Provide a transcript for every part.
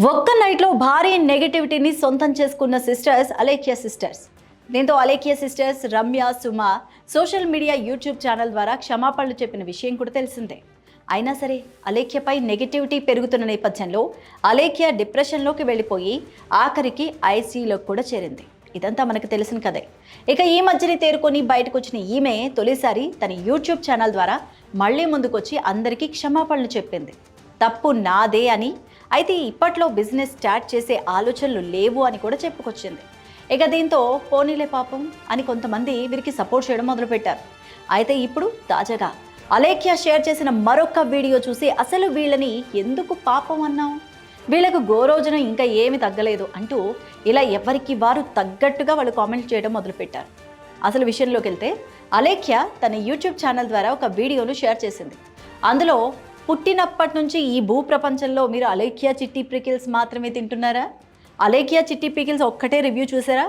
ఒక్క నైట్లో భారీ నెగటివిటీని సొంతం చేసుకున్న సిస్టర్స్ అలేఖ్య సిస్టర్స్. దీంతో Alekhya sisters Ramya, Suma social media YouTube channel ద్వారా క్షమాపణలు చెప్పిన విషయం కూడా తెలిసిందే. అయినా సరే అలేఖ్యపై నెగటివిటీ పెరుగుతున్న నేపథ్యంలో అలేఖ్య డిప్రెషన్లోకి వెళ్ళిపోయి ఆఖరికి ఐసీయూలోకి కూడా చేరింది. ఇదంతా మనకు తెలిసిన కదే. ఇక ఈ మధ్యనే తేరుకొని బయటకు వచ్చిన ఈమె తొలిసారి తన యూట్యూబ్ ఛానల్ ద్వారా మళ్ళీ ముందుకొచ్చి అందరికీ క్షమాపణలు చెప్పింది. తప్పు నాదే అని, అయితే ఇప్పట్లో బిజినెస్ స్టార్ట్ చేసే ఆలోచనలు లేవు అని కూడా చెప్పుకొచ్చింది. ఇక దీంతో పోనీలే పాపం అని కొంతమంది వీరికి సపోర్ట్ చేయడం మొదలుపెట్టారు. అయితే ఇప్పుడు తాజాగా అలేఖ్య షేర్ చేసిన మరొక వీడియో చూసి అసలు వీళ్ళని ఎందుకు పాపం అన్నావు, వీళ్ళకు గోరోజున ఇంకా ఏమి తగ్గలేదు అంటూ ఇలా ఎవరికి వారు తగ్గట్టుగా వాళ్ళు కామెంట్ చేయడం మొదలుపెట్టారు. అసలు విషయంలోకి వెళ్తే అలేఖ్య తన యూట్యూబ్ ఛానల్ ద్వారా ఒక వీడియోను షేర్ చేసింది. అందులో పుట్టినప్పటి నుంచి ఈ భూ ప్రపంచంలో మీరు అలేఖ్య చిట్టి పికిల్స్ మాత్రమే తింటున్నారా, అలేఖ్య చిట్టి పికిల్స్ ఒక్కటే రివ్యూ చూసారా,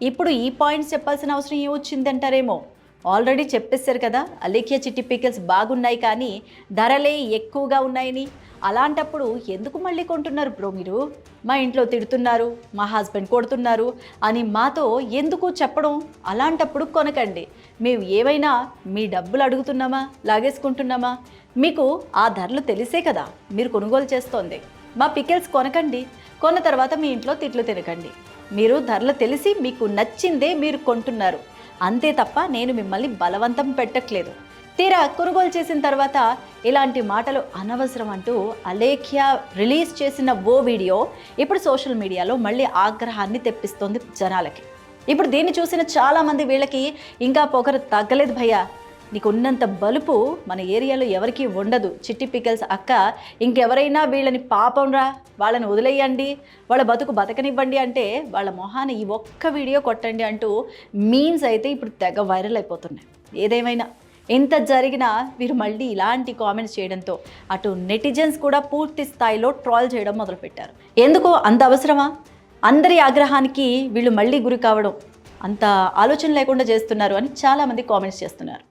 ఇప్పుడు ఈ పాయింట్స్ చెప్పాల్సిన అవసరం ఏమొచ్చింది అంటారేమో. ఆల్రెడీ చెప్పేశారు కదా అలేఖ్య చిట్టి పికిల్స్ బాగున్నాయి కానీ ధరలే ఎక్కువగా ఉన్నాయని. అలాంటప్పుడు ఎందుకు మళ్ళీ కొంటున్నారు బ్రో మీరు, మా ఇంట్లో తిడుతున్నారు, మా హస్బెండ్ కొడుతున్నారు అని మాతో ఎందుకు చెప్పడం, అలాంటప్పుడు కొనకండి. మేము ఏమైనా మీ డబ్బులు అడుగుతున్నామా, లాగేసుకుంటున్నామా, మీకు ఆ ధరలు తెలిసే కదా మీరు కొనుగోలు చేస్తోంది. మా పికిల్స్ కొనకండి, కొన్న తర్వాత మీ ఇంట్లో తిట్లు తినకండి. మీరు ధరలు తెలిసి మీకు నచ్చిందే మీరు కొంటున్నారు, అంతే తప్ప నేను మిమ్మల్ని బలవంతం పెట్టట్లేదు. తీరా కొనుగోలు చేసిన తర్వాత ఇలాంటి మాటలు అనవసరం అంటూ అలేఖ్య రిలీజ్ చేసిన ఓ వీడియో ఇప్పుడు సోషల్ మీడియాలో మళ్ళీ ఆగ్రహాన్ని తెప్పిస్తోంది జనాలకి. ఇప్పుడు దీన్ని చూసిన చాలామంది వీళ్ళకి ఇంకా పొగరు తగ్గలేదు భయ్యా, నీకు ఉన్నంత బలుపు మన ఏరియాలో ఎవరికీ ఉండదు, చిట్టి పికిల్స్ అక్క ఇంకెవరైనా వీళ్ళని పాపం రా, వాళ్ళని వదిలేయండి, వాళ్ళ బతుకు బతకనివ్వండి అంటే వాళ్ళ మొహాన ఈ ఒక్క వీడియో కొట్టండి అంటూ మీమ్స్ అయితే ఇప్పుడు తెగ వైరల్ అయిపోతున్నాయి. ఏదేమైనా ఎంత జరిగినా వీరు మళ్ళీ ఇలాంటి కామెంట్స్ చేయడంతో అటు నెటిజన్స్ కూడా పూర్తి స్థాయిలో ట్రోల్ చేయడం మొదలుపెట్టారు. ఎందుకు అంత అవసరమా, అందరి ఆగ్రహానికి వీళ్ళు మళ్ళీ గురి కావడం, అంత ఆలోచన లేకుండా చేస్తున్నారు అని చాలామంది కామెంట్స్ చేస్తున్నారు.